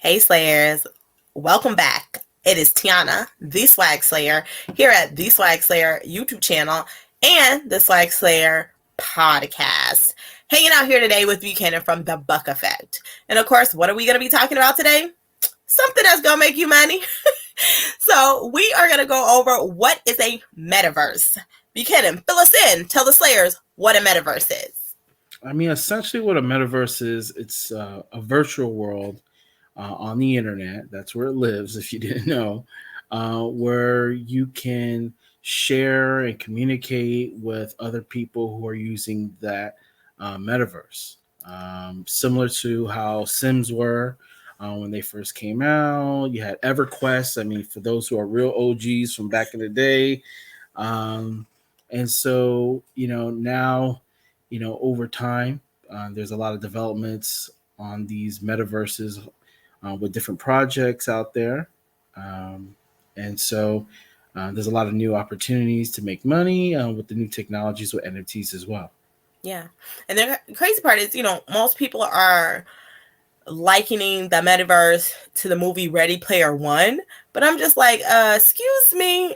Hey Slayers, welcome back. It is Tiana, the Swagslayer, here at the Swagslayer YouTube channel and the Swagslayer podcast. Hanging out here today with Buchanan from the Buck Effect. And of course, what are we going to be talking about today? Something that's going to make you money. So we are going to go over what is a metaverse. Buchanan, fill us in. Tell the Slayers what a metaverse is. I mean, essentially what a metaverse is, it's a virtual world on the internet. That's where it lives, if you didn't know, where you can share and communicate with other people who are using that metaverse. Similar to how Sims were when they first came out. You had EverQuest. I mean, for those who are real OGs from back in the day. And so, now, over time, there's a lot of developments on these metaverses with different projects out there. And so there's a lot of new opportunities to make money with the new technologies with NFTs as well. Yeah. And the crazy part is, most people are likening the metaverse to the movie Ready Player One. But I'm just like, excuse me,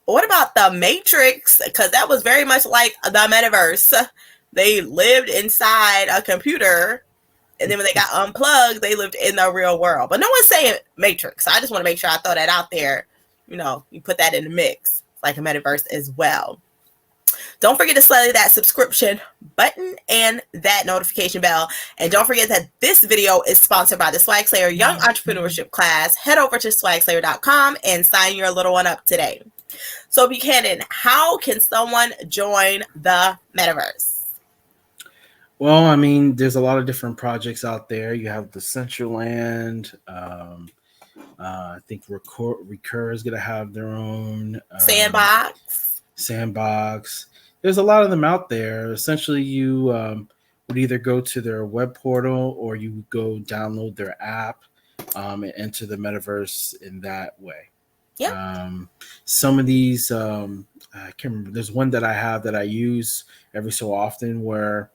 what about the Matrix? Because that was very much like the metaverse. They lived inside a computer, and then when they got unplugged, they lived in the real world. But no one's saying Matrix. So I just want to make sure I throw that out there. You put that in the mix, like a metaverse as well. Don't forget to slay that subscription button and that notification bell. And don't forget that this video is sponsored by the Swagslayer Young Entrepreneurship class. Head over to swagslayer.com and sign your little one up today. So Buchanan, how can someone join the metaverse? Well, I mean, there's a lot of different projects out there. You have the Centraland. I think Recur is going to have their own Sandbox. There's a lot of them out there. Essentially, you would either go to their web portal or you would go download their app and enter the metaverse in that way. Yeah. Some of these, I can't remember. There's one that I have that I use every so often where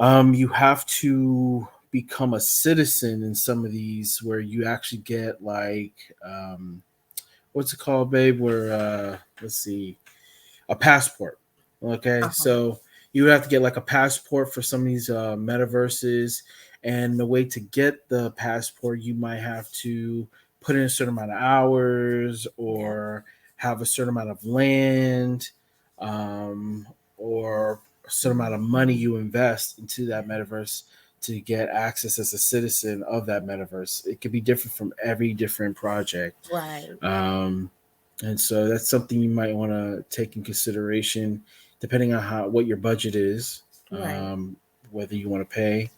you have to become a citizen in some of these where you actually get like, what's it called, babe? Where, let's see, a passport. Okay. So you would have to get like a passport for some of these metaverses. And the way to get the passport, you might have to put in a certain amount of hours or have a certain amount of land or a certain amount of money you invest into that metaverse to get access as a citizen of that metaverse. It could be different from every different project. Right. And so that's something you might want to take in consideration depending on what your budget is, whether you want to pay.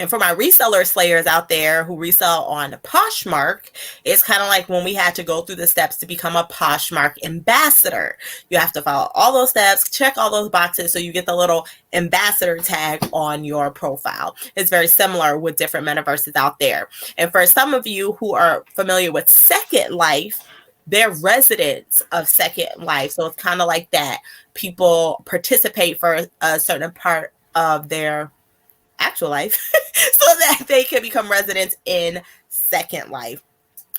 And for my reseller slayers out there who resell on Poshmark, it's kind of like when we had to go through the steps to become a Poshmark ambassador. You have to follow all those steps, check all those boxes, so you get the little ambassador tag on your profile. It's very similar with different metaverses out there. And for some of you who are familiar with Second Life, they're residents of Second Life. So it's kind of like that. People participate for a certain part of their actual life so that they can become residents in Second Life.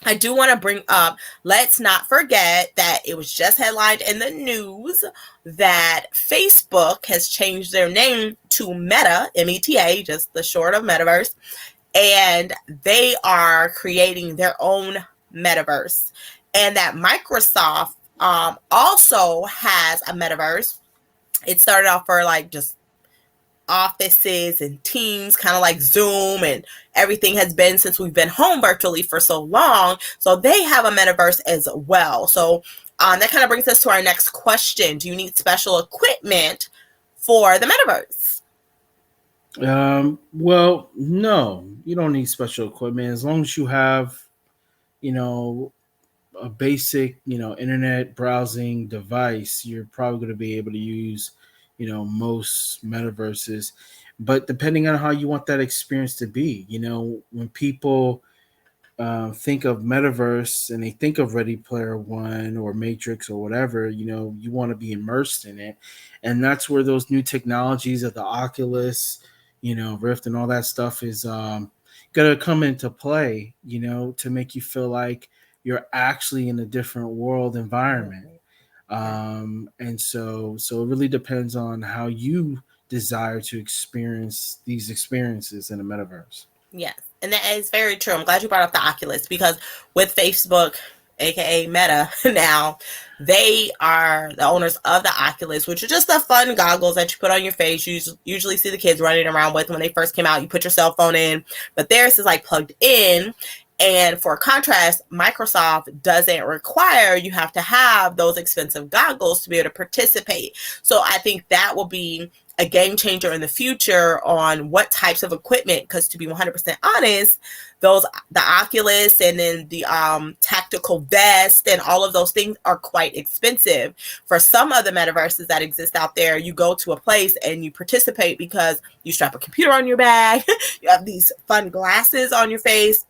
I do want to bring up, let's not forget that it was just headlined in the news that Facebook has changed their name to Meta, M-E-T-A, just the short of Metaverse, and they are creating their own metaverse. And that Microsoft also has a metaverse. It started off for like just offices and teams, kind of like Zoom, and everything has been since we've been home virtually for so long. So they have a metaverse as well. So that kind of brings us to our next question. Do you need special equipment for the metaverse? Well, no, you don't need special equipment as long as you have, a basic, internet browsing device. You're probably going to be able to use most metaverses, but depending on how you want that experience to be, when people think of metaverse and they think of Ready Player One or Matrix or whatever, you want to be immersed in it. And that's where those new technologies of the Oculus, Rift and all that stuff is gonna come into play, to make you feel like you're actually in a different world environment. And so it really depends on how you desire to experience these experiences in a metaverse. Yes, and that is very true. I'm glad you brought up the Oculus, because with Facebook, aka Meta, now they are the owners of the Oculus, which are just the fun goggles that you put on your face. You usually see the kids running around with when they first came out. You put your cell phone in, but theirs is like plugged in. And for contrast, Microsoft doesn't require you have to have those expensive goggles to be able to participate. So I think that will be a game changer in the future on what types of equipment, because to be 100% honest, the Oculus and then the tactical vest and all of those things are quite expensive. For some of the metaverses that exist out there, you go to a place and you participate because you strap a computer on your bag, you have these fun glasses on your face,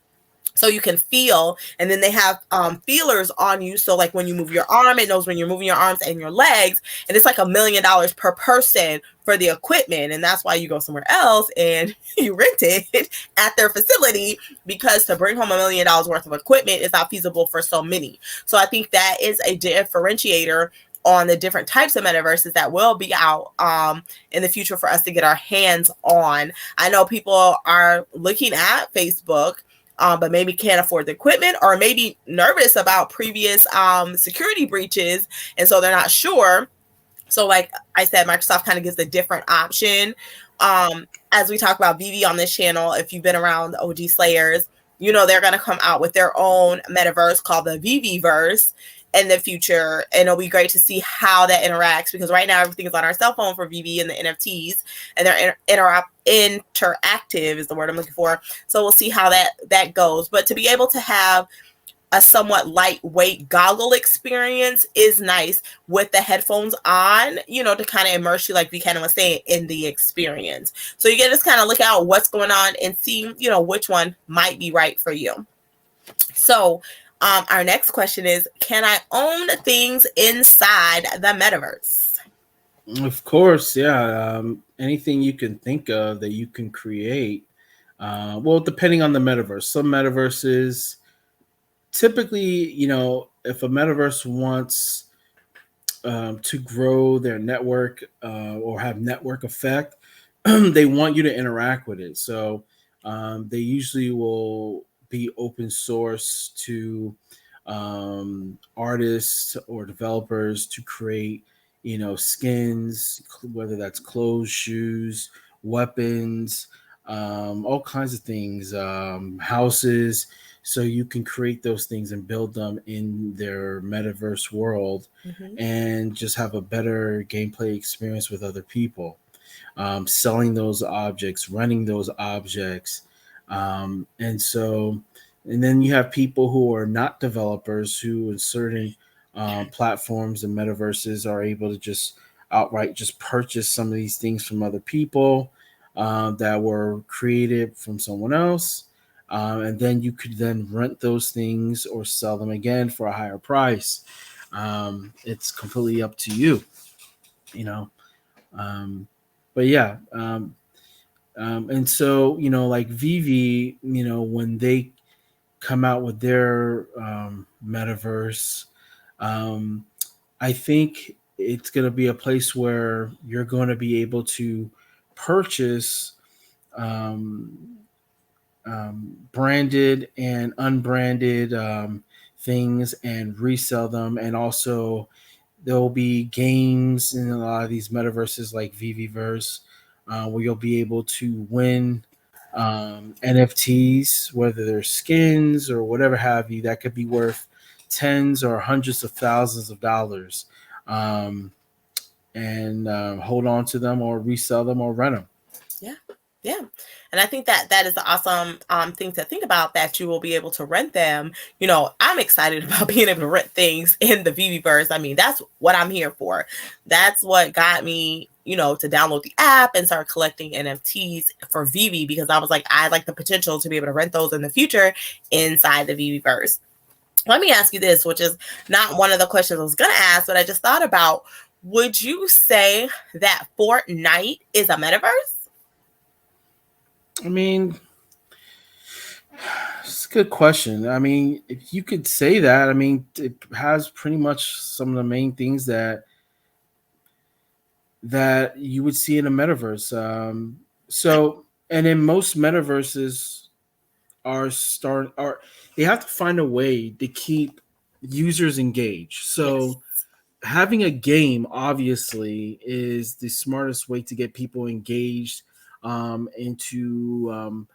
so you can feel, and then they have feelers on you, so like when you move your arm, it knows when you're moving your arms and your legs, and it's like $1 million per person for the equipment. And that's why you go somewhere else and you rent it at their facility, because to bring home $1 million worth of equipment is not feasible for so many. So I think that is a differentiator on the different types of metaverses that will be out in the future for us to get our hands on. I know people are looking at Facebook, but maybe can't afford the equipment, or maybe nervous about previous security breaches, and so they're not sure. So like I said, Microsoft kind of gives a different option. As we talk about VV on this channel, if you've been around the OG Slayers, they're going to come out with their own metaverse called the VVverse in the future, and it'll be great to see how that interacts, because right now everything is on our cell phone for VV and the NFTs, and they're interactive is the word I'm looking for. So we'll see how that goes. But to be able to have a somewhat lightweight goggle experience is nice with the headphones on, to kind of immerse you, like Buchanan was saying, in the experience. So you get to just kind of look out what's going on and see, which one might be right for you. So our next question is, can I own things inside the metaverse? Of course, yeah. Anything you can think of that you can create. Well, depending on the metaverse. Some metaverses, typically, if a metaverse wants to grow their network or have network effect, they want you to interact with it. So they usually will be open source to artists or developers to create, skins, whether that's clothes, shoes, weapons, all kinds of things, houses. So you can create those things and build them in their metaverse world, and just have a better gameplay experience with other people. Selling those objects, running those objects. And then you have people who are not developers, who in certain platforms and metaverses are able to just outright just purchase some of these things from other people that were created from someone else. And then you could then rent those things or sell them again for a higher price. It's completely up to you, but yeah. And so, like VV, when they come out with their metaverse, I think it's going to be a place where you're going to be able to purchase branded and unbranded things and resell them. And also there will be games in a lot of these metaverses like VVverse, where you'll be able to win NFTs, whether they're skins or whatever have you, that could be worth tens or hundreds of thousands of dollars, and hold on to them or resell them or rent them. Yeah. And I think that is an awesome thing to think about, that you will be able to rent them. I'm excited about being able to rent things in the VVverse. I mean, that's what I'm here for. That's what got me, to download the app and start collecting NFTs for VV, because I was like, I like the potential to be able to rent those in the future inside the VVverse. Let me ask you this, which is not one of the questions I was going to ask, but I just thought about, would you say that Fortnite is a metaverse? I mean, It's a good question. I mean, if you could say that, I mean, it has pretty much some of the main things that you would see in a metaverse. And in most metaverses are they have to find a way to keep users engaged. Yes. So having a game obviously is the smartest way to get people engaged and to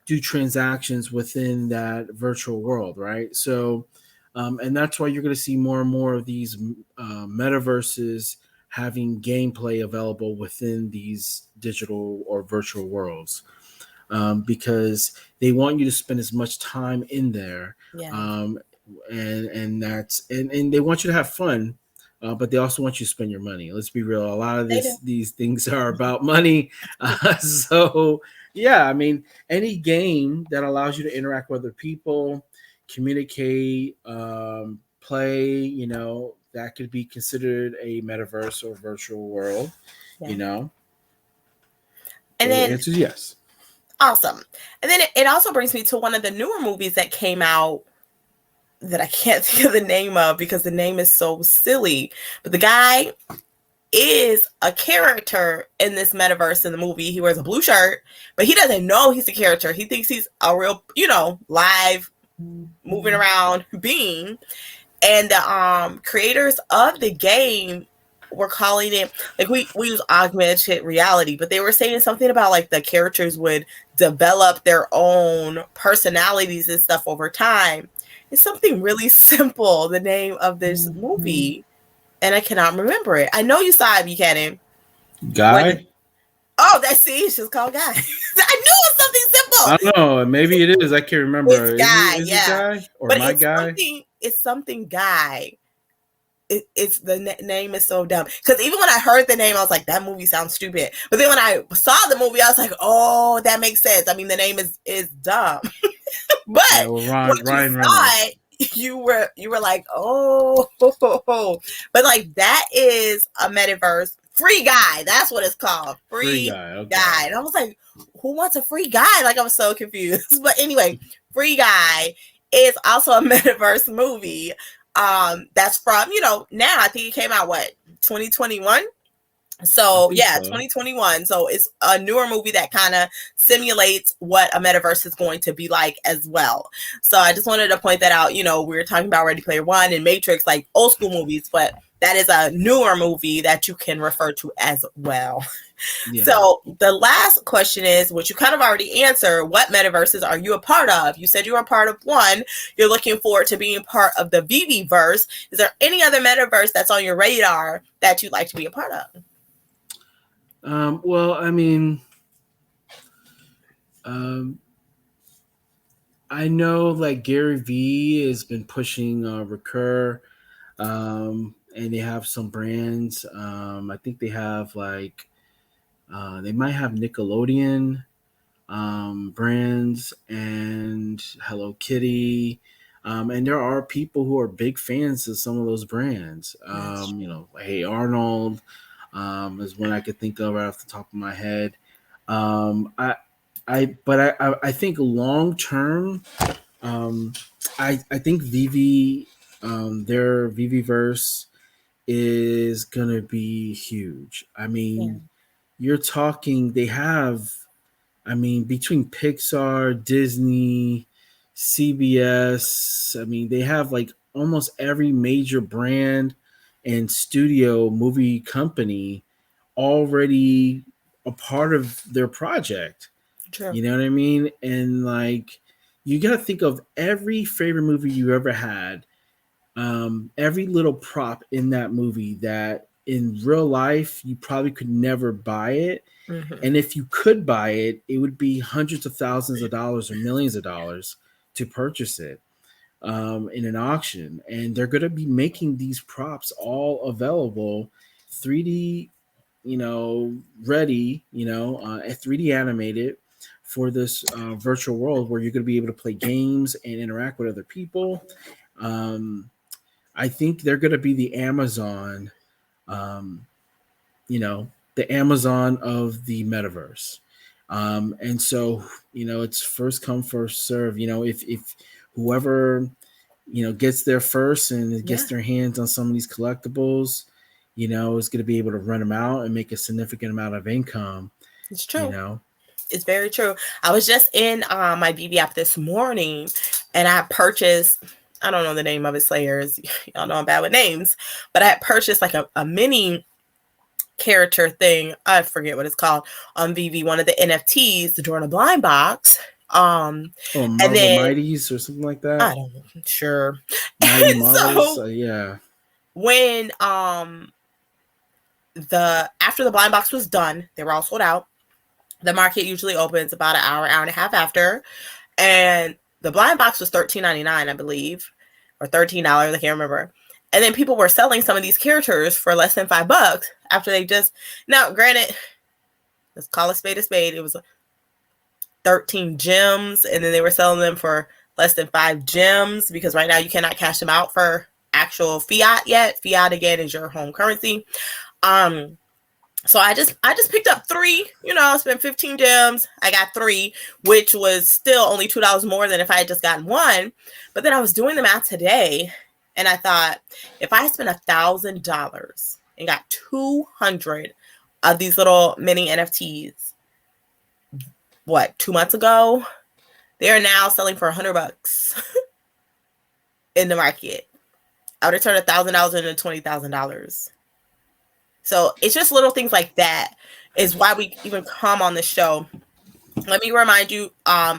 do transactions within that virtual world, right? So, and that's why you're going to see more and more of these metaverses having gameplay available within these digital or virtual worlds, because they want you to spend as much time in there, Yeah. um, and they want you to have fun, but they also want you to spend your money. Let's be real. A lot of They do. these things are about money. So yeah, I mean, any game that allows you to interact with other people, communicate, play, that could be considered a metaverse or virtual world. Yeah. You know, And so the then answer is yes. awesome. And then it also brings me to one of the newer movies that came out that I can't think of the name of because the name is so silly. But the guy is a character in this metaverse in the movie. He wears a blue shirt, but he doesn't know he's a character. He thinks he's a real, live moving around being. And the creators of the game were calling it, like, we use augmented reality, but they were saying something about like the characters would develop their own personalities and stuff over time. It's something really simple, the name of this movie, and I cannot remember it. I know you saw it, Buchanan. Guy? Oh, that's it's just called Guy. I knew it was something I simple. don't know. Maybe it is. I can't It's remember. Guy, Is it yeah. Guy or But my guy? it's something Guy. It's the name is so dumb, because even when I heard the name I was like, that movie sounds stupid, but then when I saw the movie I was like, oh, that makes sense. I mean, the name is dumb. Yeah, But well, once you Ryan saw Reynolds. it, you were like, oh, but like, that is a metaverse free guy. That's what it's called, Free free guy. Okay. guy. And I was like, who wants a free guy? Like, I was so confused. But anyway, free guy is also a metaverse movie. That's from, now I think it came out 2021. I So think yeah, so. 2021. So it's a newer movie that kind of simulates what a metaverse is going to be like as well. So I just wanted to point that out. We were talking about Ready Player One and Matrix, like old school movies, but that is a newer movie that you can refer to as well. Yeah. So the last question is, which you kind of already answered, what metaverses are you a part of? You said you were a part of one. You're looking forward to being part of the VV-verse. Is there any other metaverse that's on your radar that you'd like to be a part of? Well, I mean, I know like Gary Vee has been pushing Recur, and they have some brands. I think they have like they might have Nickelodeon brands and Hello Kitty. And there are people who are big fans of some of those brands. Hey Arnold is one I could think of right off the top of my head. I think long term, I think Vivi, their Viviverse is gonna be huge. I Yeah. mean, you're talking. They have, I mean, between Pixar, Disney, CBS, I mean, they have like almost every major brand and studio movie company already a part of their project. True. You know what I mean? And like, you got to think of every favorite movie you ever had, every little prop in that movie that in real life you probably could never buy it. Mm-hmm. And if you could buy it, it would be hundreds of thousands of dollars or millions of dollars to purchase it in an auction. And they're going to be making these props all available 3D, ready, 3D animated for this virtual world where you're going to be able to play games and interact with other people. I think they're going to be the Amazon, um, the Amazon of the metaverse. And so, it's first come, first serve. If whoever, gets there first and gets their hands on some of these collectibles, is going to be able to rent them out and make a significant amount of income. It's true. It's very true. I was just in my BB app this morning, and I purchased, I don't know the name of it, Slayers. Y'all know I'm bad with names, but I had purchased like a mini character thing. I forget what it's called on VV, one of the NFTs during a blind box. Marvel Mighties or something like that. I don't know. Sure. Mighty Marvels. So, yeah. When after the blind box was done, they were all sold out. The market usually opens about an hour and a half after, and the blind box was $13.99, I believe, or $13. I can't remember. And then people were selling some of these characters for less than $5 after they just, now granted, let's call a spade a spade. It was 13 gems, and then they were selling them for less than 5 gems because right now you cannot cash them out for actual fiat yet. Fiat again is your home currency. So I just picked up 3, I spent 15 gems. I got 3, which was still only $2 more than if I had just gotten 1. But then I was doing the math today, and I thought, if I spent $1,000 and got 200 of these little mini NFTs, 2 months ago, they are now selling for $100 in the market. I would have turned $1,000 into $20,000. So it's just little things like that is why we even come on the show. Let me remind you,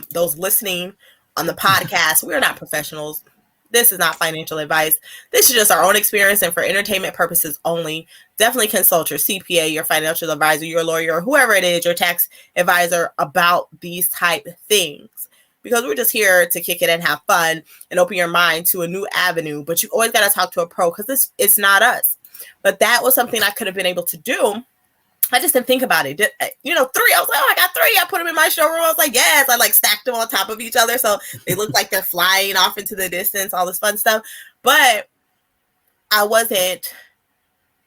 those listening on the podcast, we are not professionals. This is not financial advice. This is just our own experience and for entertainment purposes only. Definitely consult your CPA, your financial advisor, your lawyer, or whoever it is, your tax advisor about these type of things. Because we're just here to kick it and have fun and open your mind to a new avenue. But you always got to talk to a pro because it's not us. But that was something I could have been able to do. I just didn't think about it. 3. I was like, oh, I got 3. I put them in my showroom. I was like, yes. I stacked them on top of each other. So they look like they're flying off into the distance, all this fun stuff. But I wasn't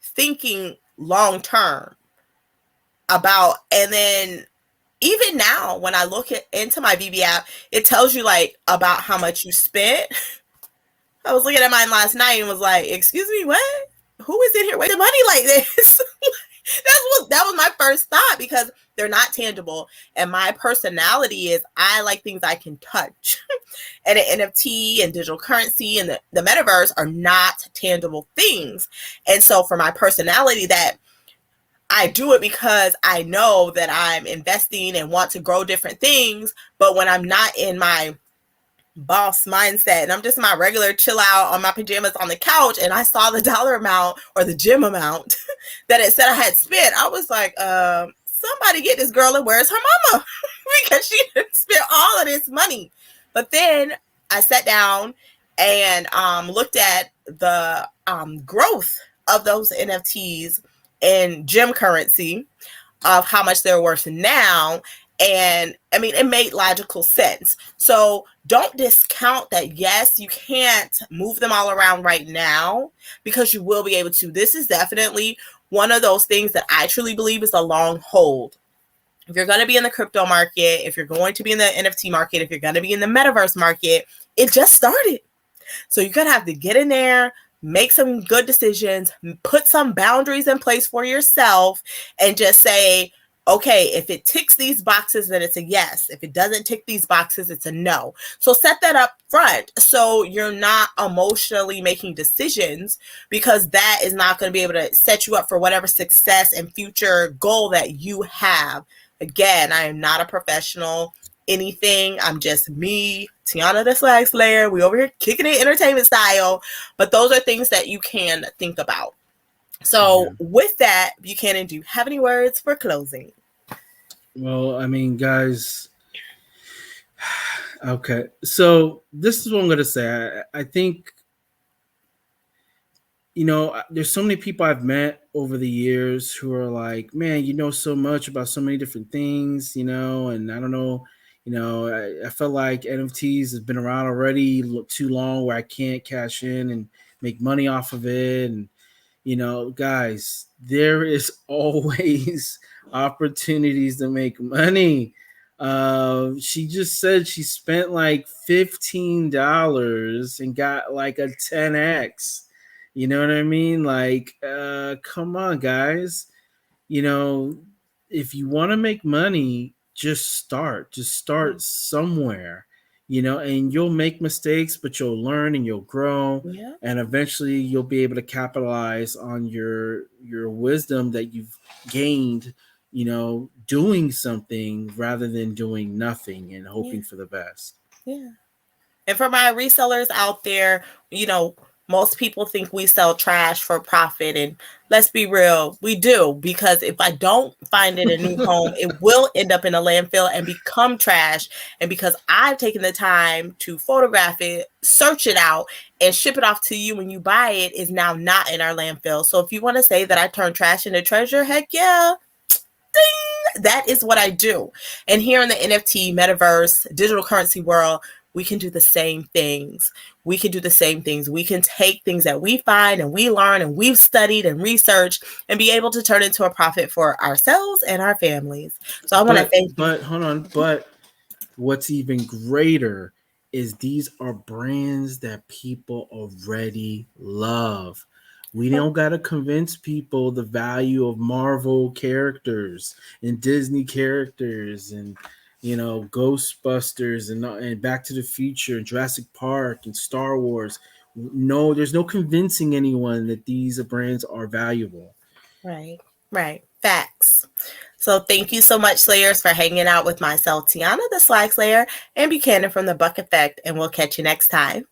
thinking long term about, and then even now when I look into my VB app, it tells you about how much you spent. I was looking at mine last night and was like, excuse me, what? Who is in here wasting money like this? That was my first thought because they're not tangible. And my personality is I like things I can touch. And an NFT and digital currency and the metaverse are not tangible things. And so for my personality, that I do it because I know that I'm investing and want to grow different things. But when I'm not in my boss mindset and I'm just my regular chill out on my pajamas on the couch and I saw the dollar amount or the gem amount that it said I had spent, I was like, somebody get this girl and where's her mama? Because she spent all of this money. But then I sat down and looked at the growth of those NFTs in gem currency of how much they're worth now. And I mean, it made logical sense. So don't discount that. Yes, you can't move them all around right now because you will be able to. This is definitely one of those things that I truly believe is a long hold. If you're going to be in the crypto market, if you're going to be in the NFT market, if you're going to be in the metaverse market, it just started. So you're going to have to get in there, make some good decisions, put some boundaries in place for yourself, and just say, okay, if it ticks these boxes, then it's a yes. If it doesn't tick these boxes, it's a no. So set that up front so you're not emotionally making decisions because that is not going to be able to set you up for whatever success and future goal that you have. Again, I am not a professional anything. I'm just me, Tiana the Swagslayer. We over here kicking it entertainment style. But those are things that you can think about. So with that, Buchanan, do you have any words for closing? Well, I mean, guys, okay. So this is what I'm going to say. I think, there's so many people I've met over the years who are like, man, you know so much about so many different things, and I don't know, I felt like NFTs has been around already too long where I can't cash in and make money off of it. And, Guys, there is always opportunities to make money. She just said she spent like $15 and got like a 10x. You know what I mean? Like, come on, guys. you know, if you want to make money, just start. Just start somewhere, and you'll make mistakes, but you'll learn and you'll grow, Yeah. and eventually you'll be able to capitalize on your wisdom that you've gained, doing something rather than doing nothing and hoping for the best. Yeah. And for my resellers out there, most people think we sell trash for profit. And let's be real, we do. Because if I don't find it a new home, it will end up in a landfill and become trash. And because I've taken the time to photograph it, search it out, and ship it off to you when you buy it, is now not in our landfill. So if you want to say that I turn trash into treasure, heck yeah. Ding! That is what I do. And here in the NFT, Metaverse, digital currency world, we can do the same things. We can take things that we find and we learn and we've studied and researched and be able to turn into a profit for ourselves and our families. So I want to thank you. But hold on. But what's even greater is these are brands that people already love. We don't got to convince people the value of Marvel characters and Disney characters and Ghostbusters and Back to the Future and Jurassic Park and Star Wars. No, there's no convincing anyone that these brands are valuable. Right. Facts. So thank you so much, Slayers, for hanging out with myself, Tiana, the Swagslayer, and Buchanan from the Buck Effect, and we'll catch you next time.